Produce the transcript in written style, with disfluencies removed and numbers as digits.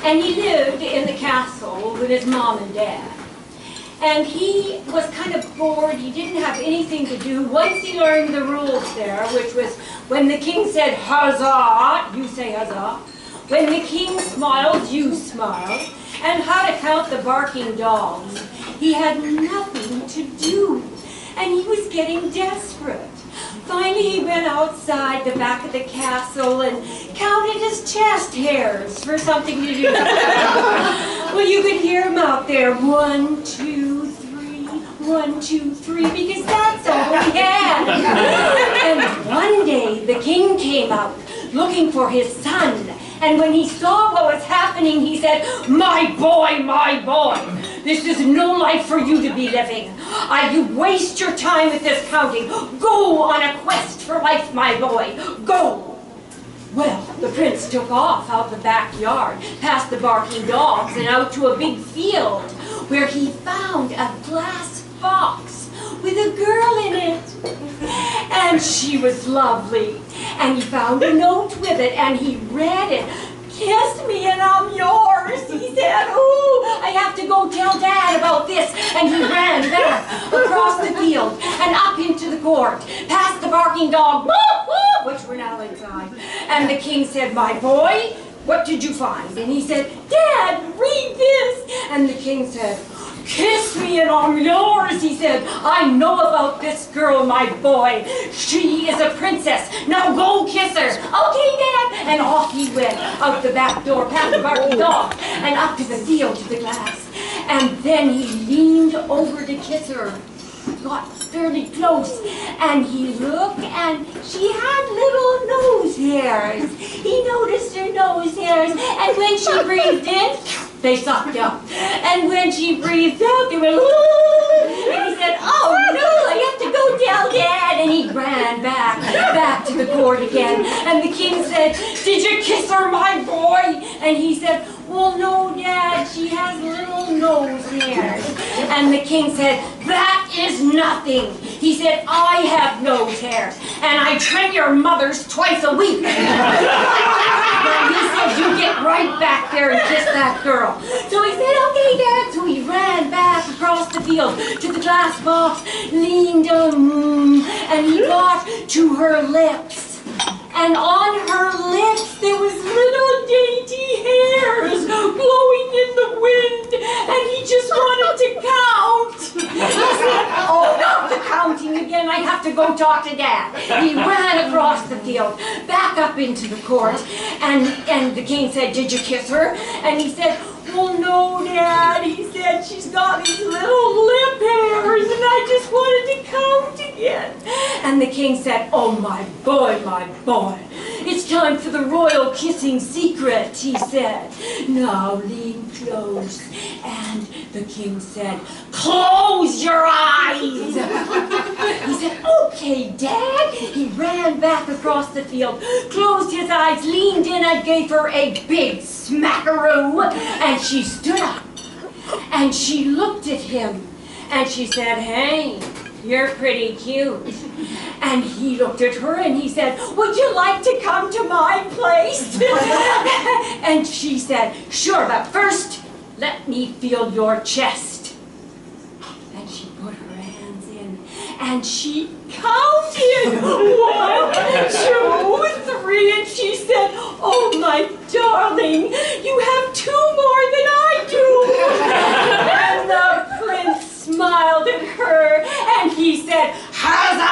And he lived in the castle with his mom and dad. And he was kind of bored. He didn't have anything to do. Once he learned the rules there, which was when the king said, huzzah, you say huzzah. When the king smiled, you smiled. And how to count the barking dogs. He had nothing to do. And he was getting desperate. Finally, he went outside the back of the castle and counted his chest hairs for something to do. Well, you could hear him out there, 1, 2, 3, 1, 2, 3, because that's all he had. And one day, the king came out looking for his son. And when he saw what was happening, he said, my boy, this is no life for you to be living. You waste your time with this counting. Go on a quest for life, my boy. Go. Well, the prince took off out the backyard, past the barking dogs, and out to a big field, where he found a glass box with a girl in it. And she was lovely. And he found a note with it, and he read it. Kiss me and I'm yours, he said. Ooh, I have to go tell Dad about this. And he ran back across the field and up into the court, past the barking dog, which were now inside. And the king said, my boy, what did you find? And he said, Dad, read this. And the king said, kiss me and I'm yours, he said. I know about this girl, my boy. She is a princess. Now go kiss her. Okay, Dad. And off he went, out the back door, past the barking dog, and up to the field to the glass. And then he leaned over to kiss her. Got fairly close, and he looked, and she had little nose hairs. He noticed her nose hairs, and when she breathed in, they sucked up. And when she breathed out, they went, ooh! And he said, oh no, I have to go tell Dad. And he ran back to the court again. And the king said, did you kiss her, my boy? And he said, well, no, Dad, she has little nose hairs. And the king said, that is nothing. He said, I have nose hairs, and I trim your mother's twice a week. And he said, you get right back there and kiss that girl. So he said, okay, Dad. So he ran back across the field to the glass box, leaned on, and he got to her lips. And on her lips there was little dainty hairs blowing in the wind, and he just wanted to count. He said, oh, not the counting again, I have to go talk to Dad. He ran across the field, back up into the court, and the king said, did you kiss her? And he said, well, no, Dad. He said, she's got these little lip hairs, and I just wanted to count again. And the king said, oh, my boy, it's time for the royal kissing secret, he said. Now lean close. And the king said, close your eyes. He said, okay, Dad. He ran back across the field, closed his eyes, leaned in, and gave her a big smackaroo. And she stood up, and she looked at him, and she said, hey, you're pretty cute. And he looked at her and he said, would you like to come to my place? And she said, sure, but first, let me feel your chest. And she put her hands in, and she counted 1, 2, 3, and she said, oh, my darling, you have 2 more than I do. And the prince smiled at her, and he said, huzzah!